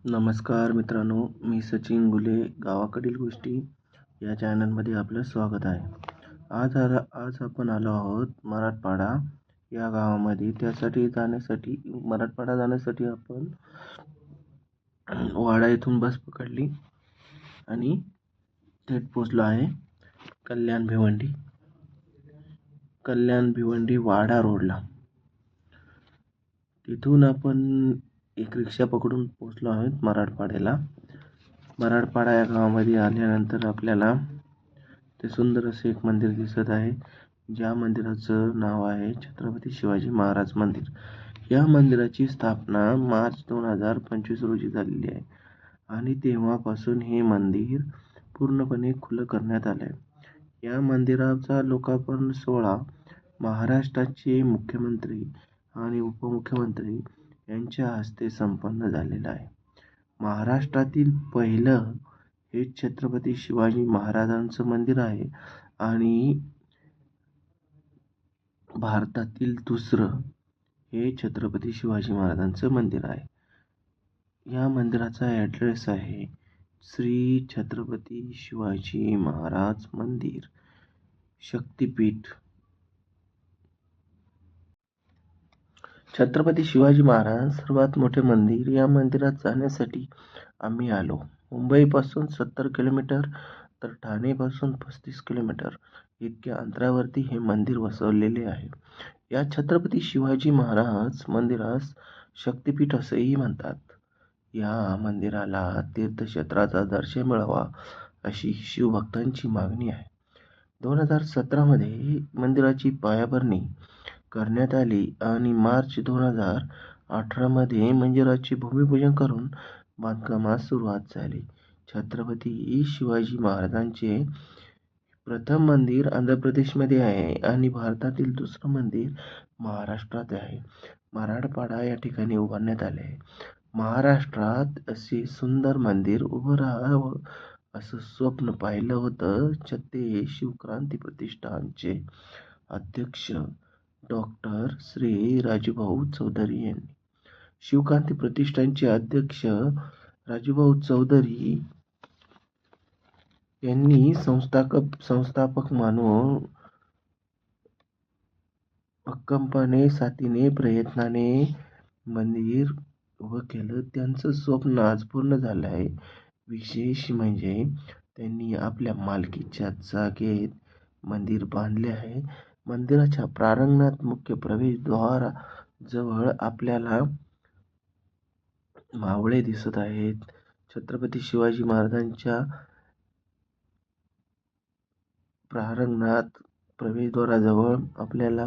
नमस्कार मित्रांनो, मी सचिन गुले. गावाकडील गोष्टी या चॅनलमध्ये आपलं स्वागत आहे. आज आपण आलो आहोत मराठवाडा या गावामध्ये. मराठवाडा जाण्यासाठी आपण वाडा येथून बस पकडली आणि थेट पोचलो आहे कल्याण भिवंडी वाडा रोडला. तिथून आपण एक रिक्षा पकडून पोचलो आहोत मराठवाड्याला. मराठवाडा या गावामध्ये आल्यानंतर आपल्याला ते सुंदर असे एक मंदिर दिसत आहे, ज्या मंदिराचं नाव आहे छत्रपती शिवाजी महाराज मंदिर. या मंदिराची स्थापना मार्च 2025 रोजी झालेली आहे आणि तेव्हापासून हे मंदिर पूर्णपणे खुलं करण्यात आलं आहे. या मंदिराचा लोकार्पण सोहळा महाराष्ट्राचे मुख्यमंत्री आणि उपमुख्यमंत्री यांच्या हस्ते संपन्न झालेला आहे. महाराष्ट्रातील पहिलं हे छत्रपती शिवाजी महाराजांचं मंदिर आहे आणि भारतातील दुसरं हे छत्रपती शिवाजी महाराजांचं मंदिर आहे. या मंदिराचा ॲड्रेस आहे श्री छत्रपती शिवाजी महाराज मंदिर, शक्तिपीठ. छत्रपती शिवाजी महाराज सर्वात मोठे मंदिर. या मंदिरात जाण्यासाठी आम्ही आलो. मुंबईपासून 70 किलोमीटर तर ठाणेपासून 35 किलोमीटर इतक्या अंतरावरती हे मंदिर वसवलेले आहे. या छत्रपती शिवाजी महाराज मंदिरास शक्तिपीठ असेही म्हणतात. या मंदिराला तीर्थक्षेत्राचा दर्जा मिळावा अशी शिवभक्तांची मागणी आहे. 2017 मध्ये मंदिराची पायाभरणी करण्यात आली आणि मार्च 2018 मध्ये मंदिराचे भूमिपूजन करून बांधकामास सुरुवात झाली. छत्रपती शिवाजी महाराजांचे प्रथम मंदिर आंध्र प्रदेशमध्ये आहे आणि भारतातील दुसरं मंदिर महाराष्ट्रात आहे. मराठवाडा या ठिकाणी उभारण्यात आले आहे. महाराष्ट्रात असे सुंदर मंदिर उभं राहावं असं स्वप्न पाहिलं होतं. ते शिवक्रांती प्रतिष्ठानचे अध्यक्ष डॉक्टर श्री राजूभाऊ चौधरी यांनी. शिवक्रांती प्रतिष्ठानचे अध्यक्ष राजूभाऊ चौधरी यांनी संस्थापक मानून भक्कमपणे, साथीने, प्रयत्नाने मंदिर उभं केलं. त्यांचं स्वप्न आज पूर्ण झालं आहे. विशेष म्हणजे त्यांनी आपल्या मालकीच्या जागेत मंदिर बांधले आहे. मंदिराच्या प्रांगणात मुख्य प्रवेशद्वाराजवळ आपल्याला मावळे दिसत आहेत. छत्रपती शिवाजी महाराजांच्या प्रांगणात प्रवेशद्वाराजवळ आपल्याला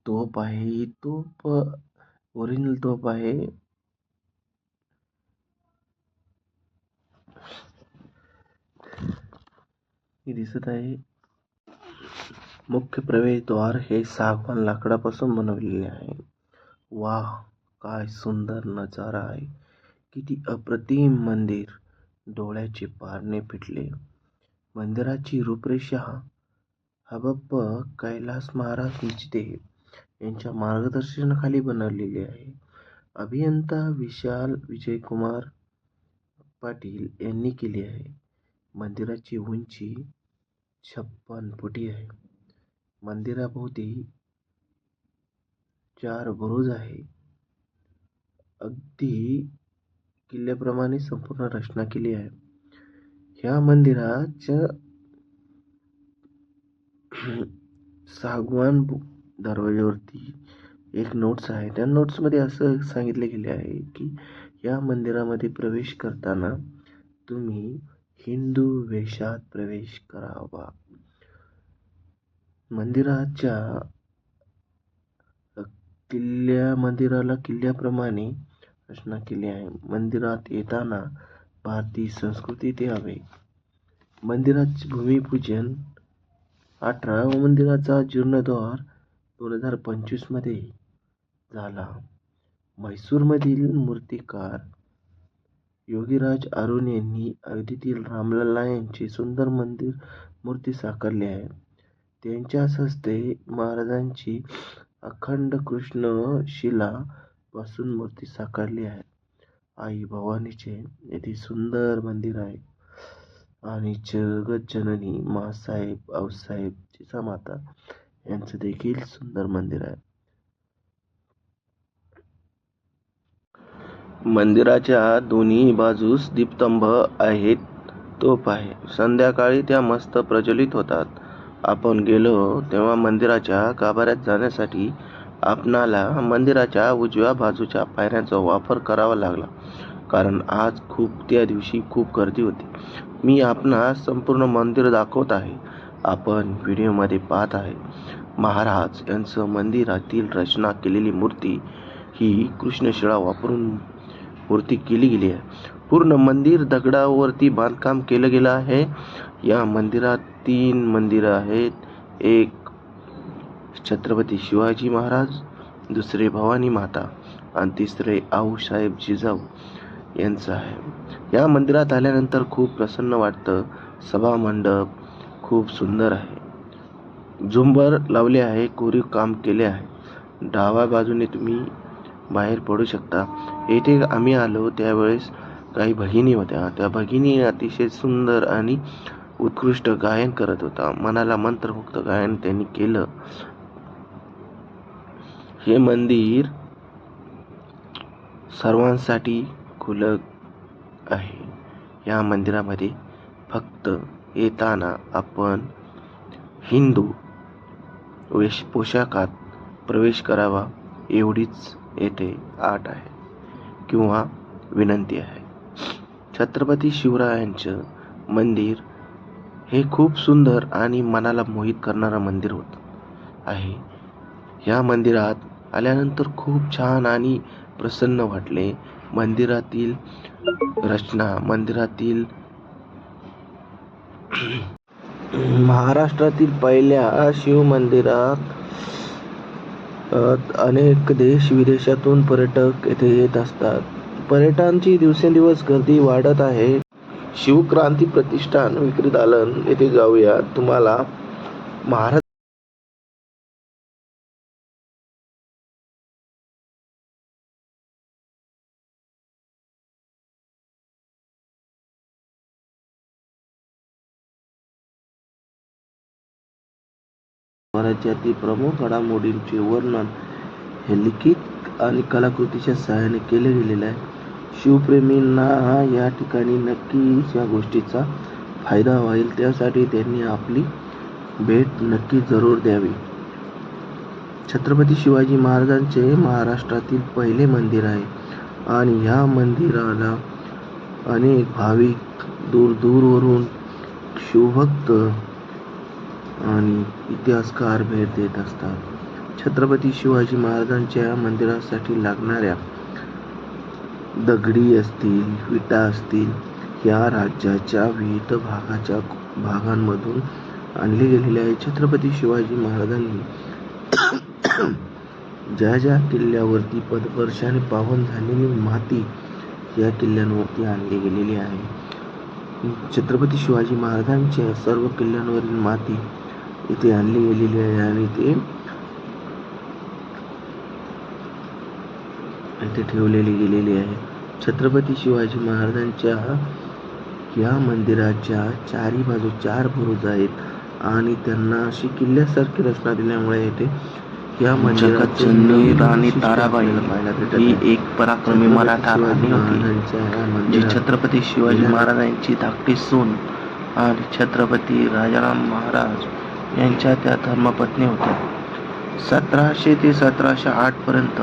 तोफ आहे. ही तोफ ओरिजिनल तोफ आहे. ही दिसत आहे. मुख्य प्रवेशद्वार हे सागवान लाकडापासून बनवलेले आहे. वाह, काय सुंदर नजारा आहे. किती अप्रतिम मंदिर. डोळ्याचे पारणे फिटले. मंदिराची रूपरेषा हबप्प कैलास महाराज निचिते यांच्या मार्गदर्शनाखाली बनवलेली आहे. अभियंता विशाल विजयकुमार पाटील यांनी केली आहे. मंदिराची उंची 56 फुटी आहे. मंदिराभोवती 4 बुरुज आहे. अगदी किल्ल्याप्रमाणे संपूर्ण रचना केली आहे. ह्या मंदिराच्या सागवान दरवाज्यावरती एक नोट्स आहे. त्या नोट्समध्ये असं सांगितले गेले आहे की या मंदिरामध्ये प्रवेश करताना तुम्ही हिंदू वेशात प्रवेश करावा. मंदिराला किल्ल्याप्रमाणे रचना केली आहे. मंदिरात येताना भारतीय संस्कृतीत यावे. मंदिराचे भूमिपूजन 18 व मंदिराचा जीर्णोद्धार 2025 मध्ये झाला. म्हैसूरमधील मूर्तिकार योगीराज अरुण यांनी अयोध्येतील रामलल्ला यांची सुंदर मूर्ती साकारली आहे. त्यांच्याच हस्ते महाराजांची अखंड कृष्ण शिला पासून मूर्ती साकारली आहे. आई भवानीचे येथे सुंदर मंदिर आहे आणि जगज्जननी माँसाहेब आऊसाहेब जिजामाता यांचं देखील सुंदर मंदिर आहे. मंदिराच्या दोन्ही बाजूस दीपस्तंभ आहेत, तोफ आहे. संध्याकाळी त्या मस्त प्रज्वलित होतात. आपण गेलो तेव्हा मंदिराच्या गाभाऱ्यात जाण्यासाठी आपणाला मंदिराच्या उजव्या बाजूच्या पायऱ्यांचा वापर करावा लागला, कारण आज त्या दिवशी खूप गर्दी होती. मी आपणास संपूर्ण मंदिर दाखवत आहे. आपण व्हिडिओमध्ये पाहत आहे. महाराज यांचं मंदिरातील रचना केलेली मूर्ती ही कृष्णशिळा वापरून मूर्ती केली गेली आहे. पूर्ण मंदिर दगडावरती बांधकाम केलं गेलं आहे. या मंदिरात 3 मंदिरं आहेत. एक छत्रपती शिवाजी महाराज, दुसरे भवानी माता आणि तिसरे आऊसाहेब जिजाऊ यांचं आहे. या मंदिरात आल्यानंतर खूप प्रसन्न वाटतं. सभा मंडप खूप सुंदर आहे. झुंबर लावले आहे, कोरीव काम केले आहे. डाव्या बाजूने तुम्ही बाहेर पडू शकता. येथे आम्ही आलो त्यावेळेस काही भगिनी होत्या. त्या भगिनी अतिशय सुंदर आणि उत्कृष्ट गायन करत होता. मनाला मंत्रमुग्ध गायन त्यांनी केलं. हे मंदिर सर्वांसाठी खुलं आहे. या मंदिरामध्ये फक्त येताना आपण हिंदू पोशाखात प्रवेश करावा एवढीच येथे अट आहे किंवा विनंती आहे. छत्रपती शिवरायांचं मंदिर हे खूप सुंदर आणि मनाला मोहित करणारं मंदिर आहे. या मंदिरात आल्यानंतर खूप छान आणि प्रसन्न वाटले. मंदिरातील रचना, मंदिरातील महाराष्ट्रातील पहिल्या शिवमंदिरात अनेक देश विदेशातून पर्यटक येथे येत असतात. पर्यटकांची दिवसेंदिवस गर्दी वाढत आहे. शिवक्रांती प्रतिष्ठान विक्री दालन येथे जाऊया. तुम्हाला महाराज स्वराज्यातील प्रमुख घडामोडींचे वर्णन हे लिखित आणि कलाकृतीच्या सहाय्याने केले गेलेले आहे. शिवप्रेमींना या ठिकाणी नक्कीच या गोष्टीचा फायदा होईल, त्यासाठी त्यांनी आपली भेट नक्की जरूर द्यावी. छत्रपती शिवाजी महाराजांचे महाराष्ट्रातील पहिले मंदिर आहे आणि ह्या मंदिराला अनेक भाविक दूरवरून शिवभक्त आणि इतिहासकार भेट देत असतात. छत्रपती शिवाजी महाराजांच्या मंदिरासाठी लागणाऱ्या दगडी असतील, विटा असतील, या राज्याच्या विविध भागांमधून आणले गेलेले आहे. छत्रपती शिवाजी महाराजांनी ज्या किल्ल्यावरती पदस्पर्शाने पावन झालेली माती या किल्ल्यांवरती आणली गेलेली आहे. छत्रपती शिवाजी महाराजांच्या सर्व किल्ल्यांवरील माती इथे आणली गेलेली आहे आणि ते इथे ठेवलेली गेलेली आहे. छत्रपती शिवाजी महाराजांच्या या मंदिराच्या चारी बाजू 4 बुरुज आहेत आणि त्यांना अशी किल्ल्यासारखी रचना दिल्यामुळे येथे या मंदिराची राणी ताराबाई ही एक पराक्रमी मराठा राणी होती, जी छत्रपती शिवाजी महाराजांची धाकटी सून आणि छत्रपती राजाराम महाराज यांच्या त्या धर्मपत्नी होत्या. 1700 ते 1708 पर्यंत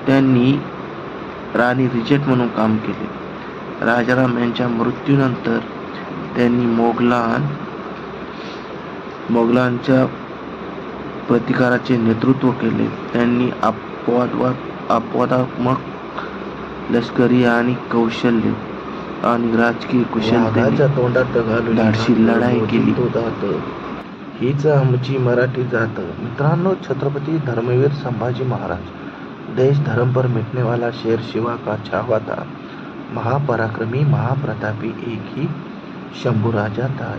त्यांनी राणी रिजेंट म्हणून काम केले. राजाराम यांच्या मृत्यूनंतर त्यांनी मोगलांच्या प्रतिकाराचे नेतृत्व केले. त्यांनी अपवादात्मक लष्करी आणि कौशल्य आणि राजकीय कुशलतेने धाडसी लढाई केली. हीच आमची मराठी जात. मित्रांनो, छत्रपती धर्मवीर संभाजी महाराज, देश धर्म पर मिटने वाला शेर शिवा का छावा था, महापराक्रमी महाप्रतापी, एक ही शंभू राजा था.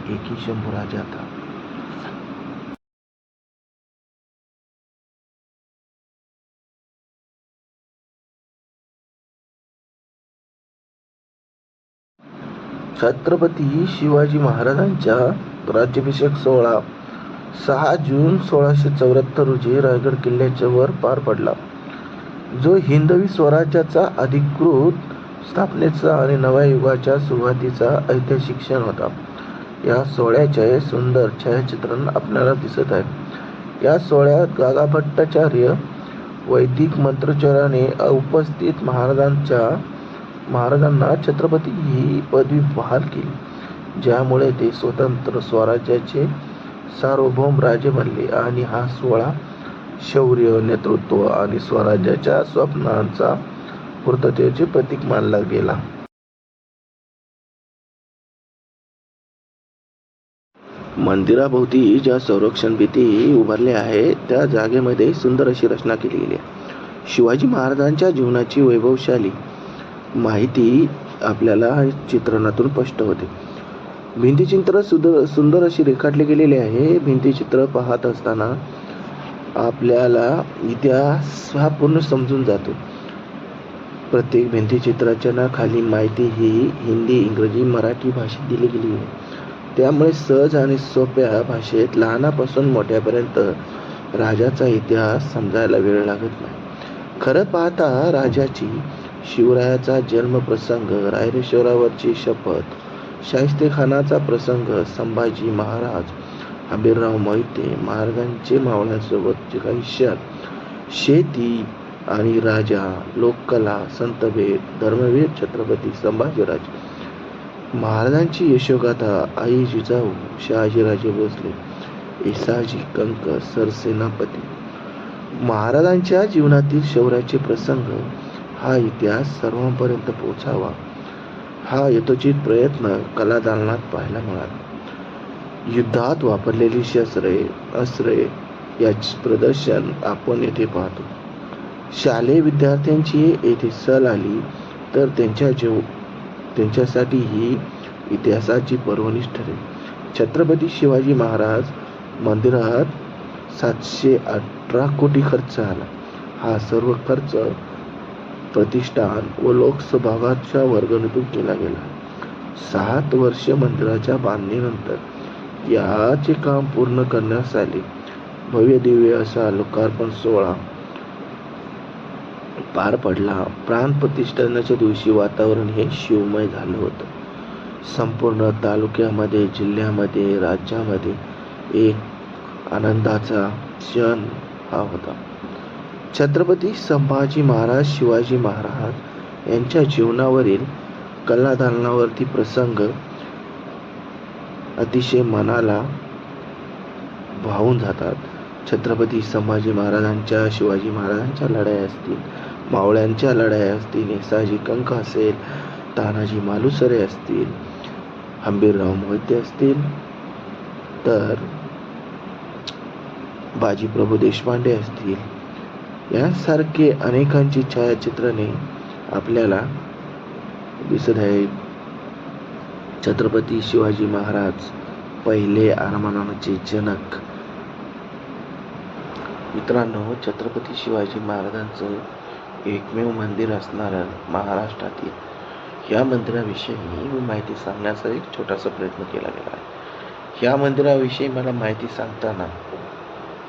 छत्रपती शिवाजी महाराजांचा राज्याभिषेक सोहळा 6 जून 1674 रोजी रायगड किल्ल्यावर पार पडला, जो हिंदवी स्वराज्याचा अधिकृत स्थापनेचा आणि नव्या युगाच्या सुरुवातीचा ऐतिहासिक क्षण होता. या सोहळ्याचे सुंदर छायाचित्रण आपल्याला दिसत आहे. या सोहळ्यात गागा भट्टाचार्य वैदिक मंत्रोच्चाराने उपस्थित महाराजांना छत्रपती ही पदवी बहाल केली, ज्यामुळे ते स्वतंत्र स्वराज्याचे सार्वभौम राजे बनले. आणि हा सोहळा शौर्य, नेतृत्व आणि स्वराज्याच्या स्वप्नांचा पूर्ततेचे प्रतीक मानला गेला. मंदिराभोवती ज्या संरक्षण भिंती उभारल्या आहेत त्या जागेमध्ये सुंदर अशी रचना केली गेली आहे. शिवाजी महाराजांच्या जीवनाची वैभवशाली माहिती आपल्याला चित्रणातून स्पष्ट होते. भिंतीचित्र सुंदर अशी रेखाटले गेलेले आहे. भिंतीचित्र पाहत असताना आपल्याला इतिहास हा पूर्ण समजून जातो. प्रत्येक भिंतीचित्राच्या खाली माहिती ही हिंदी, इंग्रजी, मराठी भाषेत दिली गेली आहे. त्यामुळे सहज आणि सोप्या भाषेत लहानापासून मोठ्यापर्यंत राजाचा इतिहास समजायला वेळ लागत नाही. खरं पाहता राजाची, शिवरायाचा जन्मप्रसंग, रायरेश्वरावरची शपथ, शाहिस्तेखानाचा प्रसंग, संभाजी महाराज, हंबीरराव मोहिते महाराजांचे मावळ्यांसोबतचे काही क्षण, शेती आणि राजा, लोककला, संतभेद, धर्मवीर छत्रपती संभाजीराजे महाराजांची यशोगाथा, आई जिजाऊ, शहाजीराजे भोसले, येसाजी कंक, सरसेनापती महाराजांच्या जीवनातील शौर्याचे प्रसंग, हा इतिहास सर्वांपर्यंत पोहोचावा हा यथोचित प्रयत्न कलादालनात पाहायला मिळाला. युद्धात वापरलेली अस्त्रे याचे प्रदर्शन आपण येथे पाहतो. शालेय विद्यार्थ्यांची येथे सहल आली तर त्यांच्यासाठी ही इतिहासाची पर्वणीच ठरेल. छत्रपती शिवाजी महाराज मंदिरात 718 कोटी खर्च आला. हा सर्व खर्च प्रतिष्ठान व लोकसहभागाच्या वर्गणीतून केला गेला. 7 वर्षे मंदिराच्या बांधणीनंतर याचे काम पूर्ण करण्यास आले. भव्य दिव्य असा लोकार्पण सोहळा पार पडला. प्राण प्रतिष्ठानाच्या दिवशी वातावरण हे शिवमय झालं होतं. संपूर्ण तालुक्यामध्ये, जिल्ह्यामध्ये, राज्यामध्ये एक आनंदाचा क्षण हा होता. छत्रपती संभाजी महाराज, शिवाजी महाराज यांच्या जीवनावरील कलादालनावरती प्रसंग अतिशय मनाला भावून जातात. छत्रपती संभाजी महाराजांच्या, शिवाजी महाराजांच्या लढाया असतील, मावळ्यांच्या लढाया असतील, येसाजी कंक असेल, तानाजी मालुसरे असतील, हंबीरराव मोहिते असतील, तर बाजीप्रभू देशपांडे असतील, यांसारखे अनेकांची छायाचित्रणे आपल्याला दिसत आहेत. छत्रपती शिवाजी महाराज पहिले आरमाराचे जनक. मित्रांनो, छत्रपती शिवाजी महाराजांचं एकमेव मंदिर असणारं महाराष्ट्रातील या मंदिराविषयी मी माहिती सांगण्याचा एक छोटासा प्रयत्न केला गेला आहे. या मंदिराविषयी मला माहिती सांगताना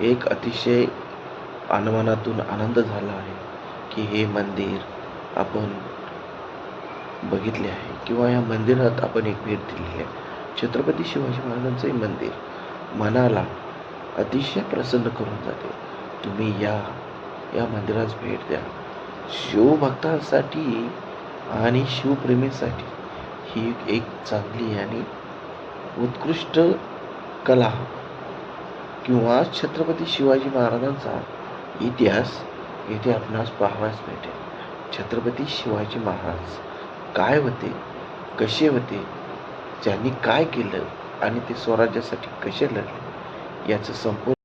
एक अतिशय मनातून आनंद झाला आहे की हे मंदिर आपण बघितले आहे किंवा या मंदिरात आपण एक भेट दिलेली आहे. छत्रपती शिवाजी महाराजांचं हे मंदिर मनाला अतिशय प्रसन्न करून जाते. तुम्ही या मंदिरास भेट द्या. शिवभक्तांसाठी आणि शिवप्रेमीसाठी ही एक चांगली आणि उत्कृष्ट कला किंवा छत्रपती शिवाजी महाराजांचा इतिहास येथे आपणास पाहावयास भेटेल. छत्रपती शिवाजी महाराज काय होते, कसे होते, ज्यांनी काय केलं आणि ते स्वराज्यासाठी कसे लढले याचं संपूर्ण